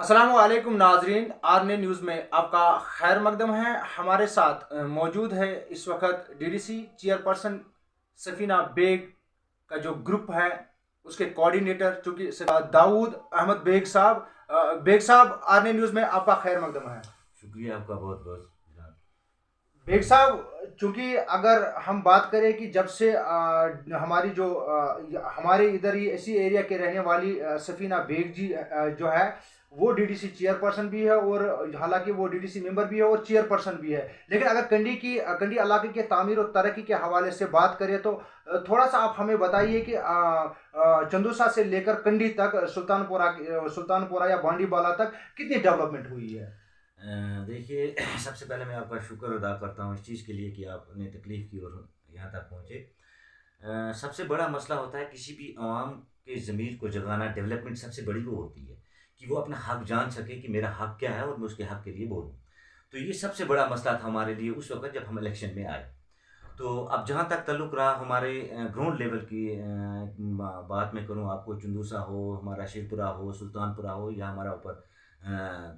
अस्सलामुअलैकुम नाजरीन, आरने न्यूज़ में आपका खैर मकदम है। हमारे साथ मौजूद है इस वक्त डीडीसी चेयरपर्सन सफीना बेग का जो ग्रुप है उसके कोऑर्डिनेटर चूंकि दाऊद अहमद बेग साहब। बेग साहब, आरने न्यूज़ में आपका खैर मकदम है। शुक्रिया आपका बहुत बहुत जनाब। बेग साहब, चूंकि अगर हम बात करें कि जब से हमारी जो हमारे इधर ही इसी एरिया के रहने वाली सफीना बेग जी जो है वो डीडीसी चेयरपर्सन भी है, और हालांकि वो डीडीसी मेंबर भी है और चेयरपर्सन भी है, लेकिन अगर कंडी इलाके के तामीर और तरक्की के हवाले से बात करें तो थोड़ा सा आप हमें बताइए कि चंदूसा से लेकर कंडी तक, सुल्तानपुरा या बांडीवाला तक कितनी डेवलपमेंट हुई है। देखिए सबसे पहले मैं आपका शुक्र अदा करता हूँ इस चीज़ के लिए कि आपने तकलीफ़ की और यहाँ तक पहुँचे। सबसे बड़ा मसला होता है किसी भी आवाम के ज़मीर को जगाना। डेवलपमेंट सबसे बड़ी वो होती है कि वो अपना हक जान सके कि मेरा हक क्या है और मैं उसके हक के लिए बोलूँ। तो ये सबसे बड़ा मसला था हमारे लिए उस वक्त जब हम इलेक्शन में आए। तो अब जहाँ तक ताल्लुक़ रहा हमारे ग्राउंड लेवल की बात मैं करूँ आपको, चंदूसा हो, हमारा शिवपुरा हो, सुल्तानपुरा हो, या हमारा ऊपर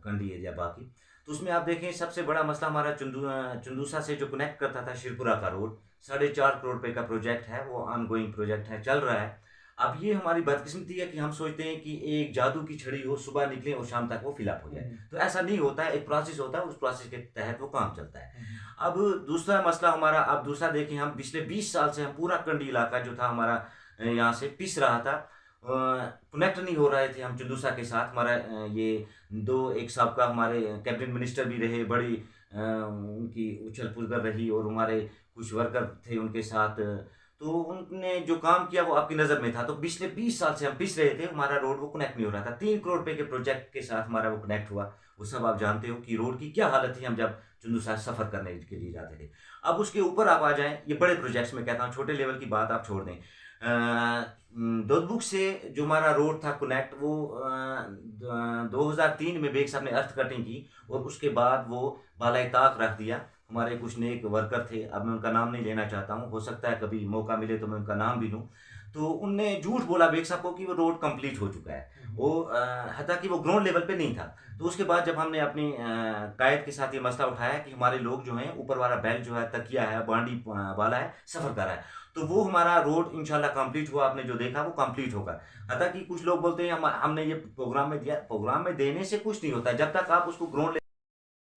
कंडी एरिया बाकी, तो उसमें आप देखें सबसे बड़ा मसला हमारा चंदूसा से जो कनेक्ट करता था शिवपुरा का रोड, 4.5 करोड़ रुपए का प्रोजेक्ट है, वो ऑनगोइंग प्रोजेक्ट है, चल रहा है। अब ये हमारी बदकिस्मती है कि हम सोचते हैं कि एक जादू की छड़ी हो, सुबह निकले और शाम तक वो फिलअप हो जाए। तो ऐसा नहीं होता है, एक प्रोसेस होता है, उस प्रोसेस के तहत वो काम चलता है। अब दूसरा मसला हमारा, अब दूसरा देखें, हम पिछले 20 साल से हम पूरा कंडी इलाका जो था हमारा यहाँ से पिस रहा था, कनेक्ट नहीं हो रहे थे हम चंदूसा के साथ। हमारा ये दो एक साहब का हमारे कैबिनेट मिनिस्टर भी रहे, बड़ी उनकी उछल पुलगर रही, और हमारे कुछ वर्कर थे उनके साथ, तो उनने जो काम किया वो आपकी नज़र में था। तो पिछले 20 साल से हम पिस रहे थे, हमारा रोड वो कनेक्ट नहीं हो रहा था। 3 करोड़ रुपए के प्रोजेक्ट के साथ हमारा वो कनेक्ट हुआ। वो सब आप जानते हो कि रोड की क्या हालत थी हम जब चंदूसा सफ़र करने के लिए जाते थे। अब उसके ऊपर आप आ जाएं, ये बड़े प्रोजेक्ट्स में कहता हूँ, छोटे लेवल की बात आप छोड़ दें। दोदबुक से जो हमारा रोड था कनेक्ट, वो 2003 में बेग साहब ने अर्थ कटिंग की, और उसके बाद वो बालाए ताक रख दिया। हमारे कुछ नेक वर्कर थे, अब मैं उनका नाम नहीं लेना चाहता हूँ, हो सकता है कभी मौका मिले तो मैं उनका नाम भी लूँ। तो उनने झूठ बोला बेग साहब को कि वो रोड कंप्लीट हो चुका है, वो हालांकि वो ग्राउंड लेवल पे नहीं था। तो उसके बाद जब हमने अपनी कायद के साथ ये मसला उठाया कि हमारे लोग जो हैं, ऊपर वाला बेल्ट जो है, तकिया है, बांडी वाला है, सफ़र कर रहा है, तो वो हमारा रोड इंशाल्लाह कंप्लीट हुआ। आपने जो देखा वो कंप्लीट होगा। हालांकि कुछ लोग बोलते हैं हमने ये प्रोग्राम में दिया, प्रोग्राम में देने से कुछ नहीं होता है जब तक आप उसको ग्राउंड,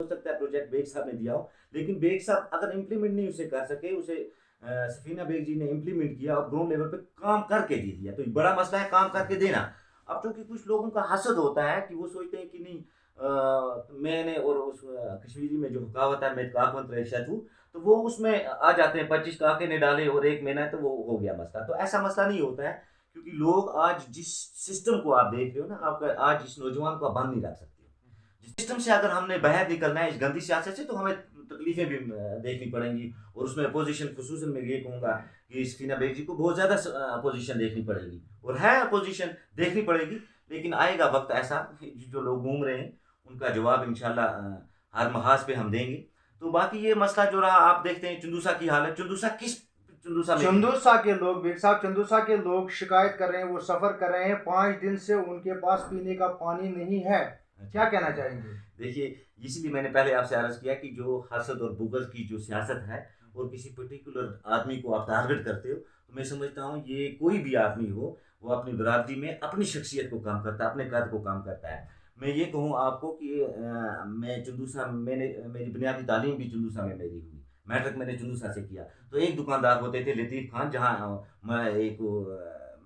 हो सकता है प्रोजेक्ट बेग साहब ने दिया हो, लेकिन बेग साहब अगर इम्प्लीमेंट नहीं उसे कर सके, उसे सफीना बेग जी ने इम्प्लीमेंट किया और ग्राउंड लेवल पे काम करके दे दिया, तो बड़ा मसला है काम करके देना। अब चूंकि कुछ लोगों का हसद होता है कि वो सोचते हैं कि नहीं, मैंने, और उस कश्मीरी में जो कहावत है, मैं काकवंत रेशा हूँ, तो वो उसमें आ जाते हैं, 25 काके ने डाले और एक महीना है तो वो हो गया मसला। तो ऐसा मसला नहीं होता है, क्योंकि लोग आज जिस सिस्टम को आप देख रहे हो ना, आपका आज इस नौजवान को आप बंद नहीं रख सकते। सिस्टम से अगर हमने बाहर निकलना है इस गंदी सियासत से, तो हमें तकलीफें भी देखनी पड़ेंगी, और उसमें अपोजिशन, खुसूसन मैं ये कहूँगा कि सफीना बेग जी को बहुत ज़्यादा अपोजिशन देखनी पड़ेगी, और है अपोजिशन देखनी पड़ेगी, लेकिन आएगा वक्त ऐसा जो लोग घूम रहे हैं उनका जवाब इंशाल्लाह हर महाज पे हम देंगे। तो बाकी ये मसला जो रहा, आप देखते हैं चंदूसा की हालत, चंदूसा में चंदूसा के लोग, बेग साहब, चंदूसा के लोग शिकायत कर रहे हैं, वो सफर कर रहे हैं, 5 दिन से उनके पास पीने का पानी नहीं है। क्या कहना चाहेंगे। देखिए, इसीलिए मैंने पहले आपसे अर्ज किया कि जो हसद और बुग़्ज़ की जो सियासत है, और किसी पर्टिकुलर आदमी को आप टारगेट करते हो, तो मैं समझता हूँ ये कोई भी आदमी हो, वो अपनी बरादरी में अपनी शख्सियत को काम करता है, अपने कद को काम करता है। मैं ये कहूँ आपको कि मैं चंदूसा, मैंने मेरी बुनियादी तालीम भी चंदूसा में मेरी हुई, मैट्रिक मैंने चंदूसा से किया। तो एक दुकानदार होते थे लतीफ़ खान, जहाँ मैं एक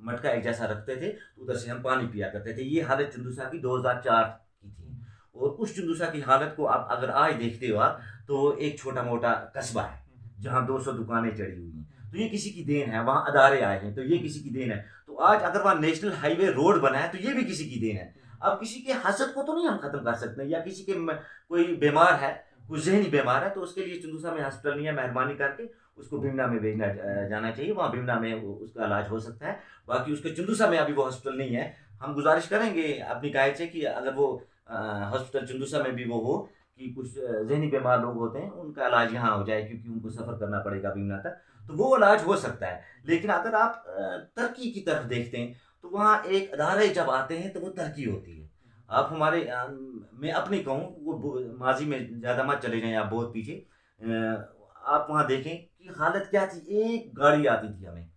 मटका एक जैसा रखते थे, तो उधर से हम पानी पिया करते थे। ये हालत चंदूसा की 2004 की थी। और उस चंदूसा की हालत को आप अगर आज देखते हो आप, तो एक छोटा मोटा कस्बा है जहाँ 200 दुकानें चढ़ी हुई हैं। तो ये किसी की देन है, वहाँ अदारे आए हैं, तो ये किसी की देन है। तो आज अगर वहाँ नेशनल हाईवे रोड बना है, तो ये भी किसी की देन है। अब किसी के हसद को तो नहीं हम खत्म कर सकते, या किसी के कोई बीमार है, कोई जहनी बीमार है, तो उसके लिए चंदूसा में हॉस्पिटल नहीं है, मेहरबानी करके उसको बिमना में भेजना जाना चाहिए, वहाँ बिमना में उसका इलाज हो सकता है। बाकी उसके चंदूसा में अभी वो हॉस्पिटल नहीं है। हम गुजारिश करेंगे अपनी कायद से कि अगर वो हॉस्पिटल चंदूसा में भी वो हो, कि कुछ जहनी बीमार लोग होते हैं उनका इलाज यहाँ हो जाए, क्योंकि उनको सफ़र करना पड़ेगा बीमना तक, तो वो इलाज हो सकता है। लेकिन अगर आप तरक्की की तरफ देखते हैं, तो वहाँ एक अदारे जब आते हैं तो वो तरक्की होती है। आप हमारे मैं अपनी कहूँ वो माजी में ज़्यादा मत चले जाएं आप बहुत पीछे। आप वहाँ देखें कि हालत क्या थी, एक गाड़ी आती थी हमें।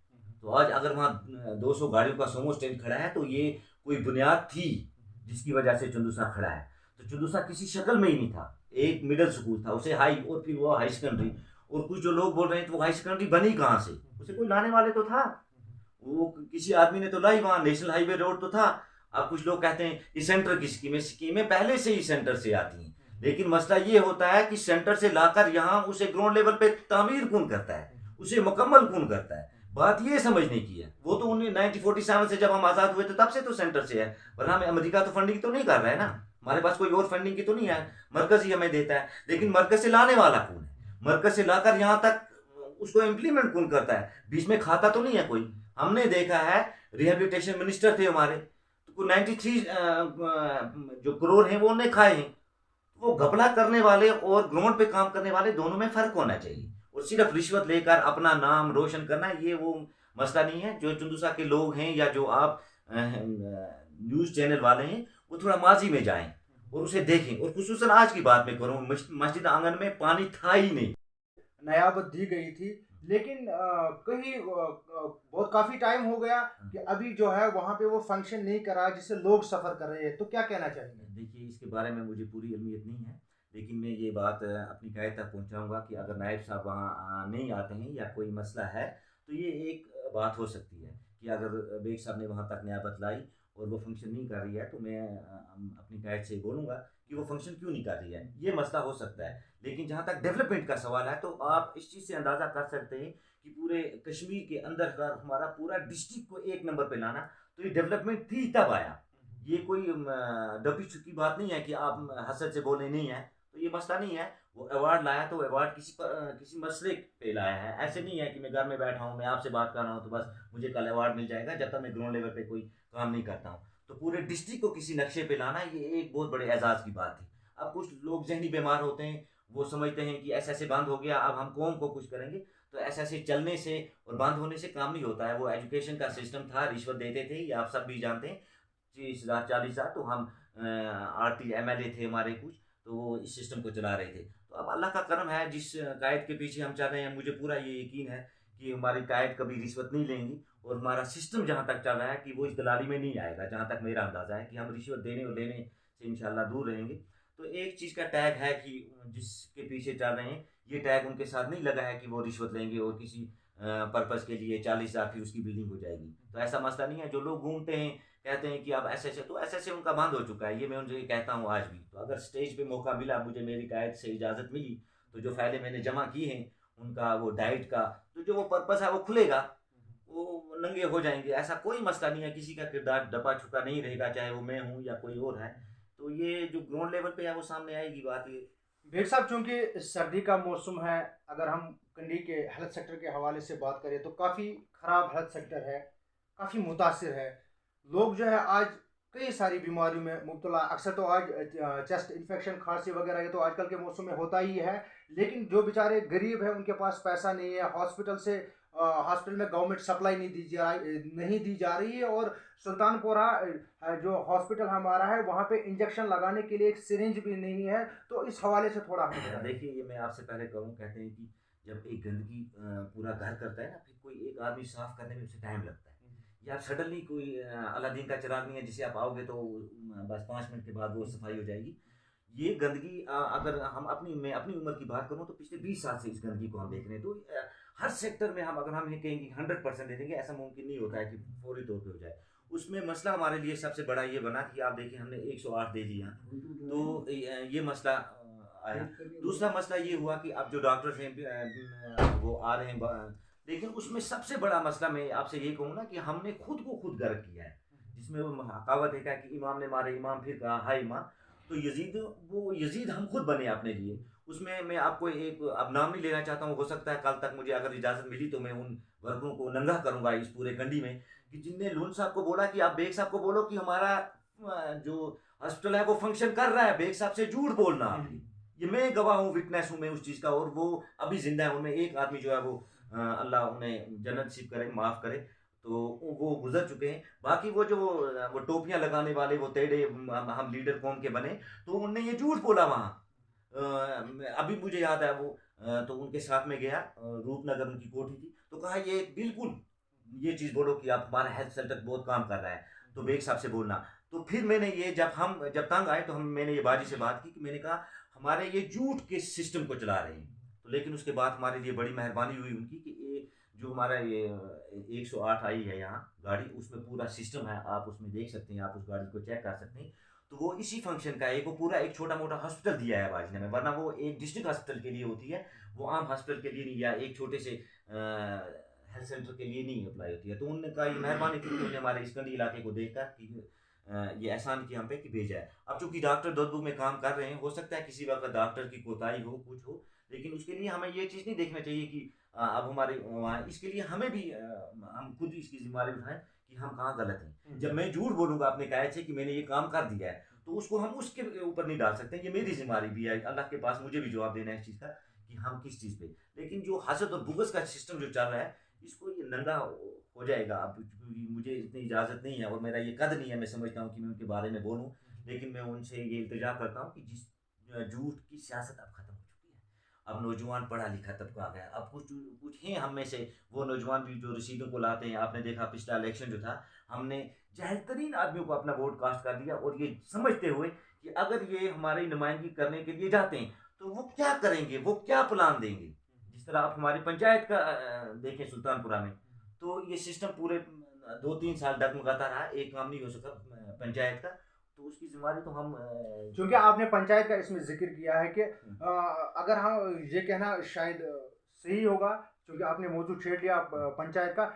तो आज अगर वहाँ 200 गाड़ियों का सोमो स्टैंड खड़ा है तो ये कोई बुनियाद थी जिसकी वजह से चुंदूसा खड़ा है। तो चुंदूसा किसी शक्ल में ही नहीं था, एक मिडिल स्कूल था, उसे हाई और फिर वो हाई सेकेंडरी। और कुछ जो लोग बोल रहे हैं तो वो हाई सेकेंडरी बनी कहाँ से, उसे कोई लाने वाले तो था, वो किसी आदमी ने तो लाई, वहाँ नेशनल हाईवे रोड तो था। अब कुछ लोग कहते हैं कि सेंटर की स्कीमें पहले से ही सेंटर से आती हैं, लेकिन मसला ये होता है कि सेंटर से लाकर यहाँ उसे ग्राउंड लेवल पे तामीर कौन करता है, उसे मुकम्मल कौन करता है। बात ये समझने की है। वो तो 1947 से जब हम आज़ाद हुए थे तब से तो सेंटर से है, वरना हमें अमेरिका तो फंडिंग तो नहीं कर रहा है ना, हमारे पास कोई और फंडिंग की तो नहीं है, मरकज ही हमें देता है। लेकिन मरकज से लाने वाला कौन है, मरकज से लाकर यहाँ तक उसको इम्प्लीमेंट कौन करता है, बीच में खाता तो नहीं है कोई। हमने देखा है रिहेबिलिटेशन मिनिस्टर थे हमारे, तो 93 जो करोड़ हैं वो उन्हें खाए हैं। वो घपला करने वाले और ग्राउंड पे काम करने वाले दोनों में फर्क होना चाहिए। और सिर्फ रिश्वत लेकर अपना नाम रोशन करना ये वो मसला नहीं है। जो चुंदूसा के लोग हैं या जो आप न्यूज़ चैनल वाले हैं वो थोड़ा माजी में जाएं और उसे देखें। और खुसूसन आज की बात में करूँ, मस्जिद आंगन में पानी था ही नहीं, नयाबत दी गई थी, लेकिन कहीं बहुत काफ़ी टाइम हो गया कि अभी जो है वहाँ पे वो फंक्शन नहीं करा जिससे लोग सफ़र कर रहे हैं, तो क्या कहना चाहेंगे? देखिए इसके बारे में मुझे पूरी इल्मियत नहीं है, लेकिन मैं ये बात अपनी गाय तक पहुँचाऊँगा कि अगर नायब साहब वहाँ नहीं आते हैं या कोई मसला है तो ये एक बात हो सकती है कि अगर बेग साहब ने वहाँ तक नियाबत लाई और वो फंक्शन नहीं कर रही है तो मैं अपनी गाइड से बोलूँगा कि वो फंक्शन क्यों नहीं कर रही है, ये मसला हो सकता है। लेकिन जहाँ तक डेवलपमेंट का सवाल है तो आप इस चीज़ से अंदाज़ा कर सकते हैं कि पूरे कश्मीर के अंदर का हमारा पूरा डिस्ट्रिक्ट को एक नंबर पे लाना, तो ये डेवलपमेंट थी तब आया। ये कोई डपी छुपी बात नहीं है कि आप हसद से बोले नहीं है, तो ये मसला नहीं है। वो अवार्ड लाया तो अवार्ड किसी मसले पे लाया है, ऐसे नहीं है कि मैं घर में बैठा हूँ, मैं आपसे बात कर रहा हूँ तो बस मुझे कल अवार्ड मिल जाएगा जब तक मैं ग्राउंड लेवल पे कोई काम नहीं करता हूँ। तो पूरे डिस्ट्रिक्ट को किसी नक्शे पे लाना ये एक बहुत बड़े एजाज़ की बात थी। अब कुछ लोग जहनी बीमार होते हैं, वो समझते हैं कि ऐसे ऐसे बंद हो गया अब हम कौम को कुछ करेंगे, तो ऐसे ऐसे चलने से और बंद होने से काम नहीं होता है। वो एजुकेशन का सिस्टम था, रिश्वत देते थे, ये आप सब भी जानते हैं। 30,000 40,000 तो हम आरटी एमएलए थे हमारे कुछ, तो वो इस सिस्टम को चला रहे थे। तो अब अल्लाह का करम है, जिस कायद के पीछे हम चल रहे हैं मुझे पूरा ये यकीन है कि हमारी कायद कभी रिश्वत नहीं लेंगी और हमारा सिस्टम जहाँ तक चल रहा है कि वो इस दलाली में नहीं आएगा। जहाँ तक मेरा अंदाज़ा है कि हम रिश्वत देने और लेने से इंशाल्लाह दूर रहेंगे। तो एक चीज़ का टैग है कि जिसके पीछे चल रहे हैं ये टैग उनके साथ नहीं लगा है कि वो रिश्वत लेंगे और किसी पर्पज़ के लिए 40,000 की उसकी बिल्डिंग हो जाएगी। तो ऐसा मसला नहीं है। जो लोग घूमते हैं कहते हैं कि अब ऐसे ऐसे, तो ऐसे ऐसे उनका बंद हो चुका है, ये मैं उनसे कहता हूँ आज भी। तो अगर स्टेज पे मौका मिला, मुझे मेरी कायद से इजाज़त मिली, तो जो फ़ायदे मैंने जमा किए हैं उनका वो डाइट का तो जो वो पर्पज़ है वो खुलेगा, वो नंगे हो जाएंगे। ऐसा कोई मसला नहीं है, किसी का किरदार दबा छुपा नहीं रहेगा, चाहे वो मैं हूँ या कोई और है। तो ये जो ग्राउंड लेवल पे है वो सामने आएगी बात ये। बेग साहब, चूंकि सर्दी का मौसम है, अगर हम कंडी के हेल्थ सेक्टर के हवाले से बात करें तो काफ़ी ख़राब हेल्थ सेक्टर है, काफ़ी मुतासिर है। लोग जो है आज कई सारी बीमारियों में मुब्तला, अक्सर तो आज चेस्ट इन्फेक्शन, खांसी वगैरह ये तो आजकल के मौसम में होता ही है। लेकिन जो बेचारे गरीब हैं उनके पास पैसा नहीं है, हॉस्पिटल में गवर्नमेंट सप्लाई नहीं दी जा रही है। और सुल्तानपुरा जो हॉस्पिटल हमारा है वहाँ पे इंजेक्शन लगाने के लिए एक सिरिंज भी नहीं है। तो इस हवाले से थोड़ा हमें बताइए। देखिए ये मैं आपसे पहले कहूँ, कहते हैं कि जब एक गंदगी पूरा घर करता है ना, फिर कोई एक आदमी साफ करने में उसे टाइम लगता है। या आप सडनली कोई अलादीन का चिराग नहीं है जिसे आप आओगे तो बस 5 मिनट के बाद वो सफाई हो जाएगी। ये गंदगी अगर मैं अपनी उम्र की बात करूँ तो पिछले 20 साल से इस गंदगी को हम देख रहे हैं। तो हर सेक्टर में अगर हम ये कहेंगे 100% दे देंगे, ऐसा मुमकिन नहीं होता है कि फौरी तौर पे हो जाए। उसमें मसला हमारे लिए सबसे बड़ा ये बना कि आप देखिए हमने 108 दे दिया, तो ये मसला आया। दूसरा मसला ये हुआ कि अब जो डॉक्टर्स हैं वो आ रहे हैं, लेकिन उसमें सबसे बड़ा मसला मैं आपसे ये कहूँ ना कि हमने खुद को खुद गर्क किया है। जिसमें वो कहावत है क्या कि इमाम ने मारे इमाम फिर कहा हाय इमाम। तो यजीद हम खुद बने अपने लिए। उसमें मैं आपको एक अब नाम नहीं लेना चाहता हूँ, हो सकता है कल तक मुझे अगर इजाज़त मिली तो मैं उन वर्गों को नंगा करूँगा इस पूरे कंडी में, कि जिनने लून साहब को बोला कि आप बेग साहब को बोलो कि हमारा जो हॉस्पिटल है वो फंक्शन कर रहा है, बेग साहब से झूठ बोलना आपकी। ये मैं गवाह हूँ, विटनेस हूँ मैं उस चीज़ का, और वो अभी जिंदा है। उनमें एक आदमी जो है वो अल्लाह उन्हें जन्नत नसीब करे, माफ़ करे। तो वो गुजर चुके हैं। बाकी वो टोपियां लगाने वाले वो टेढ़े हम लीडर कौम के बने, तो उनने ये झूठ बोला वहाँ। अभी मुझे याद है वो, तो उनके साथ में गया, रूपनगर उनकी कोठी थी, तो कहा ये बिल्कुल ये चीज़ बोलो कि आप हमारा हेल्थ सेंटर बहुत काम कर रहा है, तो बेग साहब से बोलना। तो फिर मैंने ये जब तंग आए तो मैंने ये बाजी से बात की कि मैंने कहा हमारे ये झूठ के सिस्टम को चला रहे हैं। तो लेकिन उसके बाद हमारे लिए बड़ी मेहरबानी हुई उनकी कि ये जो हमारा ये 108 आई है यहाँ गाड़ी, उसमें पूरा सिस्टम है, आप उसमें देख सकते हैं, आप उस गाड़ी को चेक कर सकते हैं। तो वो इसी फंक्शन का है, एक वो पूरा एक छोटा मोटा हॉस्पिटल दिया है बाजी ने, वरना वो एक डिस्ट्रिक्ट हॉस्पिटल के लिए होती है, वो आम हॉस्पिटल के लिए नहीं, या एक छोटे से हेल्थ सेंटर के लिए नहीं अप्लाई होती है। तो उन्होंने कहा ये मेहरबानी थी, उन्होंने हमारे इस कंडी इलाके को देखकर कि ये एहसान किया हम पे कि भेजा है। अब चूंकि डॉक्टर दौदू में काम कर रहे हैं, हो सकता है किसी वक्त डॉक्टर की कोताही हो, कुछ हो, लेकिन उसके लिए हमें ये चीज़ नहीं देखना चाहिए कि अब हमारे वहाँ, इसके लिए हमें भी हम खुद इसकी जिम्मेदारी उठाएं कि हम कहाँ गलत हैं। जब मैं झूठ बोलूँगा अपने कायद से कि मैंने ये काम कर दिया है, तो उसको हम उसके ऊपर नहीं डाल सकते, ये मेरी जिम्मेदारी भी है, अल्लाह के पास मुझे भी जवाब देना है इस चीज़ का कि हम किस चीज़ पे। लेकिन जो हसद और बुग़्ज़ का सिस्टम जो चल रहा है, इसको ये नंगा हो जाएगा। अब क्योंकि मुझे इतनी इजाज़त नहीं है और मेरा ये कद नहीं है, मैं समझता हूँ कि मैं उनके बारे में बोलूँ, लेकिन मैं उनसे ये इल्तिजा करता हूँ कि जिस झूठ की सियासत अब ख़त्म हो चुकी है। अब नौजवान पढ़ा लिखा तबका आ गया, अब कुछ कुछ हैं हम में से वो नौजवान भी जो रसीदों को लाते हैं। आपने देखा पिछला इलेक्शन जो था, हमने जाहिल तरीन आदमियों को अपना वोट कास्ट कर दिया, और ये समझते हुए कि अगर ये हमारी नुमाइंदगी करने के लिए जाते हैं तो वो क्या करेंगे, वो क्या प्लान देंगे। जिस तरह आप हमारी पंचायत का देखें सुल्तानपुरा में, तो ये सिस्टम पूरे 2-3 साल डगमगाता रहा, एक काम नहीं हो सका पंचायत का, तो उसकी जिम्मेदारी तो हम क्योंकि आपने पंचायत का इसमें जिक्र किया है कि अगर हम ये कहना शायद सही होगा, क्योंकि आपने मौजू छेड़ लिया पंचायत का।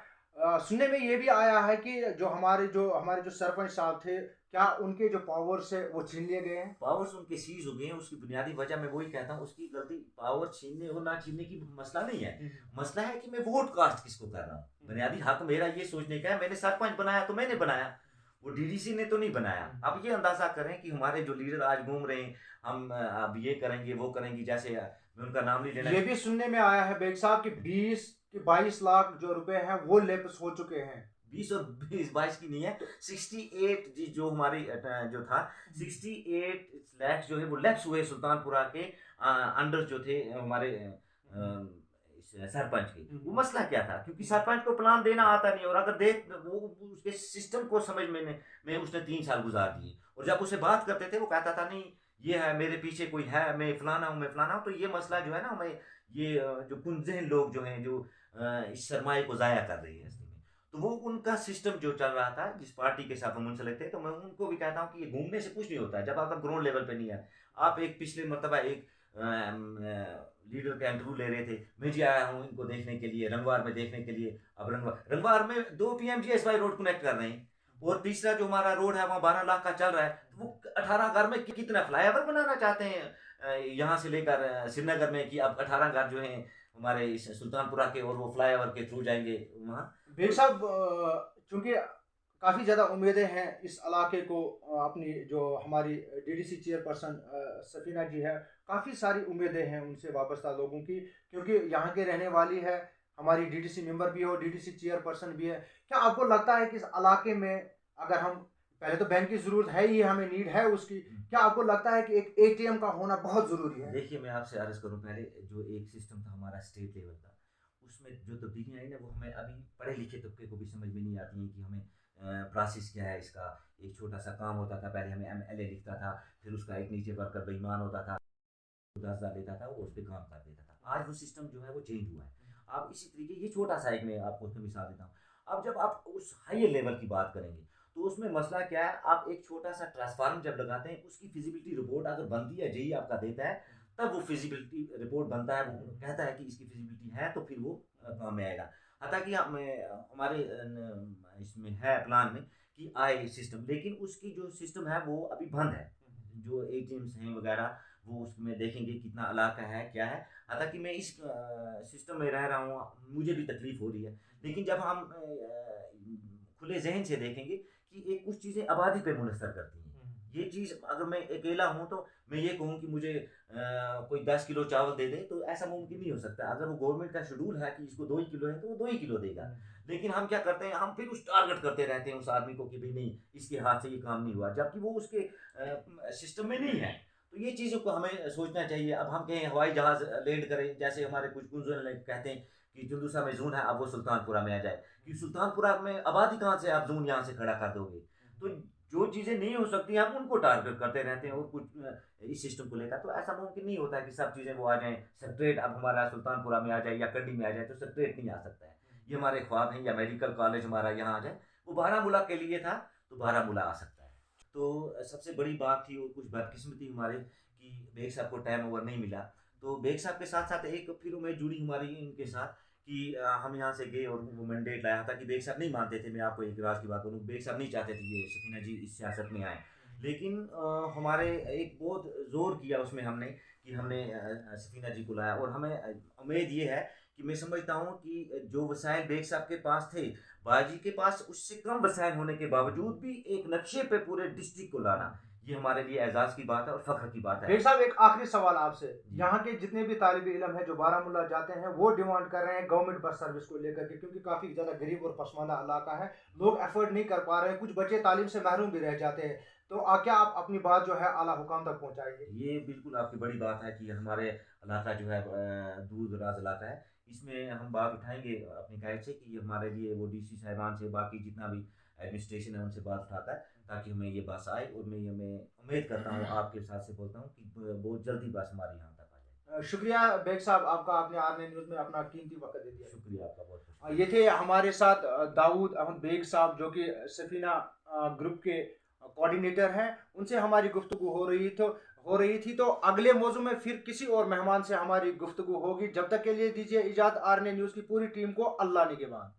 सुनने में ये भी आया है कि जो हमारे जो सरपंच साहब थे, क्या उनके जो पावर्स है वो छीन लिए गए हैं? पावर्स उनके सीज हो गए हैं। उसकी बुनियादी वजह मैं वही कहता हूँ, उसकी गलती पावर छीनने और ना छीनने की मसला नहीं है। मसला है कि मैं वोट कास्ट किसको कर रहा हूँ। बुनियादी हक मेरा ये सोचने का है, मैंने सरपंच बनाया तो मैंने बनाया, वो डीडीसी ने तो नहीं बनाया। अब ये अंदाजा करें कि हमारे जो लीडर आज घूम रहे हैं, हम अब ये करेंगे वो करेंगे, जैसे मैं उनका नाम नहीं लेना। ये भी सुनने में आया है बेग साहब कि 22 लाख जो रुपए हैं वो लेप्स हो चुके हैं। 20 और 22 की नहीं है, 68 जी जो हमारी जो था 68 लाख जो है वो लैप्स हुए सुल्तानपुरा के अंडर जो थे हमारे सरपंच के। वो मसला क्या था, क्योंकि सरपंच को प्लान देना आता नहीं, और अगर देख वो उसके सिस्टम को समझ में उसने 3 साल गुजार दिए, और जब उसे बात करते थे वो कहता था नहीं ये है, मेरे पीछे कोई है, मैं फलाना हूँ, मैं फलाना हूँ। तो ये मसला जो है ना, मैं ये जो कुंजहन लोग जो हैं, जो इस सरमाए को ज़ाया कर रही है इसमें, तो वो उनका सिस्टम जो चल रहा था, जिस पार्टी के साथ हम मुंसलिक थे, तो मैं उनको भी कहता हूँ कि ये घूमने से कुछ नहीं होता है जब आप ग्राउंड लेवल पे नहीं है। आप एक पिछले मरतबा एक लीडर का इंटरव्यू ले रहे थे, मैं जी आया हूँ इनको देखने के लिए, रंगवार में देखने के लिए। अब रंगवार में 2 PMGSY रोड कनेक्ट कर रहे हैं, और तीसरा जो हमारा रोड है वहाँ 12 लाख का चल रहा है, तो वो 18 घर में कितना फ्लाईओवर बनाना चाहते हैं यहाँ से लेकर श्रीनगर में, कि अब 18 घर जो हैं हमारे इस सुल्तानपुरा के, और वो फ्लाईओवर के थ्रू जाएंगे वहाँ। बेग साहब, चूंकि काफ़ी ज़्यादा उम्मीदें हैं इस इलाके को, अपनी जो हमारी डीडीसी चेयरपर्सन सफीना जी है, काफ़ी सारी उम्मीदें हैं उनसे वाबस्ता लोगों की, क्योंकि यहाँ के रहने वाली है, हमारी डीडीसी मेंबर भी हो, डीडीसी चेयरपर्सन भी है। क्या आपको लगता है कि इस इलाके में, अगर हम पहले तो बैंक की ज़रूरत है ही, हमें नीड है उसकी, क्या आपको लगता है कि एक ATM का होना बहुत ज़रूरी है? देखिए, मैं आपसे अर्ज़ करूँ, पहले जो एक सिस्टम था हमारा स्टेट लेवल का, उसमें जो तब्दीलियाँ आई ना, वो हमें अभी पढ़े लिखे तबके को भी समझ में नहीं आती हैं कि हमें प्रोसेस क्या है इसका। एक छोटा सा काम होता था, पहले हमें MLA लिखता था, फिर उसका एक नीचे वर्कर बेईमान होता था, 10,000 लेता था, वो उस पर काम कर देता था। आज वो सिस्टम जो है वो चेंज हुआ है। अब इसी तरीके, ये छोटा सा एक मैं आपको उसमें मिसाल देता हूँ। अब जब आप उस हायर लेवल की बात करेंगे, तो उसमें मसला क्या है, आप एक छोटा सा ट्रांसफार्मर जब लगाते हैं, उसकी फिजिबिलिटी रिपोर्ट अगर बनती है, जेई आपका देता है, तब वो फिजिबिलिटी रिपोर्ट बनता है, वो कहता है कि इसकी फिजिबिलिटी है, तो फिर वो काम में आएगा। हालांकि हमारे इसमें है प्लान में कि आए सिस्टम, लेकिन उसकी जो सिस्टम है वो अभी बंद है। जो ATMs हैं वगैरह, वो उसमें देखेंगे कितना इलाका है क्या है। हालांकि मैं इस सिस्टम में रह रहा हूँ, मुझे भी तकलीफ हो रही है, लेकिन जब हम खुले जहन से देखेंगे कि एक कुछ चीज़ें आबादी पे मुनहसर करती हैं। ये चीज़ अगर मैं अकेला हूँ तो मैं ये कहूँ कि मुझे कोई 10 किलो चावल दे दे, तो ऐसा मुमकिन नहीं हो सकता। अगर वो गवर्नमेंट का शेड्यूल है कि इसको 2 ही किलो है, तो वो 2 ही किलो देगा। लेकिन हम क्या करते हैं, हम फिर उस टारगेट करते रहते हैं उस आदमी को कि भाई नहीं, इसके हाथ से ये काम नहीं हुआ, जबकि वो उसके सिस्टम में नहीं है। तो ये चीज़ों को हमें सोचना चाहिए। अब हम कहें हवाई जहाज़ लैंड करें, जैसे हमारे कुछ गुंजन कहते हैं कि जुलूसा में जून है, अब वो सुल्तानपुरा में आ जाए, कि सुल्तानपुरा में आबादी कहाँ से आप जून यहाँ से खड़ा कर दोगे। तो जो चीज़ें नहीं हो सकती हम उनको टारगेट करते रहते हैं, और कुछ इस सिस्टम को लेकर तो ऐसा मुमकिन नहीं होता है कि सब चीज़ें वो आ जाएं सेपरेट। अब हमारा सुल्तानपुरा में आ जाए या कंडी में आ जाए तो सेपरेट नहीं आ सकता है, ये हमारे ख्वाब हैं। या मेडिकल कॉलेज हमारा यहाँ आ जाए, वो बारामूला के लिए था तो बारामूला आ सकता है। तो सबसे बड़ी बात थी, और कुछ बदकिस्मती हमारे कि बेग साहब को टाइम ओवर नहीं मिला। तो बेग साहब के साथ साथ एक फिर उम्मीद जुड़ी हमारी इनके साथ कि हम यहाँ से गए और वो मैंडेट लाया था कि बेग साहब नहीं मानते थे। मैं आपको एक राज की बात करूँ, बेग साहब नहीं चाहते थे ये सफीना जी इस सियासत में आए, लेकिन हमारे एक बहुत ज़ोर किया उसमें हमने, कि हमने सफीना जी को लाया। और हमें उम्मीद ये है कि मैं समझता हूँ कि जो वसाइल बेग साहब के पास थे, बाजी के पास उससे कम वसाइल होने के बावजूद भी एक नक्शे पे पूरे डिस्ट्रिक्ट को लाना, ये हमारे लिए एजाज़ की बात है और फ़ख्र की बात है। बेग साहब, एक आखिरी सवाल आपसे, यहाँ के जितने भी तालिब इल्म है जो बारामूला जाते हैं वो डिमांड कर रहे हैं गवर्नमेंट बस सर्विस को लेकर के, क्योंकि काफ़ी ज़्यादा गरीब और पसमानदा इलाका है, लोग अफोर्ड नहीं कर पा रहे हैं, कुछ बच्चे तालीम से महरूम भी रह जाते हैं। तो क्या आप अपनी बात जो है आला हुकाम तक पहुँचाएंगे? ये बिल्कुल आपकी बड़ी बात है कि हमारे इलाका जो है दूर दराज इलाका है, इसमें हम बात उठाएंगे अपनी गाइड से कि हमारे लिए वो डीसी साहिबान से, बाकी जितना भी एडमिनिस्ट्रेशन है उनसे बात उठाता है, ताकि हमें ये बस आए। और मैं उम्मीद करता हूँ, आपके साथ से बोलता हूँ कि बहुत जल्दी बस हमारे यहाँ तक आ जाए। शुक्रिया बेग साहब, आपका आपने आरने न्यूज़ में अपना कीमती वक्त दे दिया। शुक्रिया आपका बहुत बहुत। ये थे हमारे साथ दाऊद अहमद बेग साहब, जो कि सफीना ग्रुप के कोऑर्डिनेटर हैं। उनसे हमारी गुफ्तगू हो रही थी। तो अगले मौजू में फिर किसी और मेहमान से हमारी गुफ्तगू होगी। जब तक के लिए दीजिए इजाज़त। आरने न्यूज़ की पूरी टीम को अल्लाह निगहबान।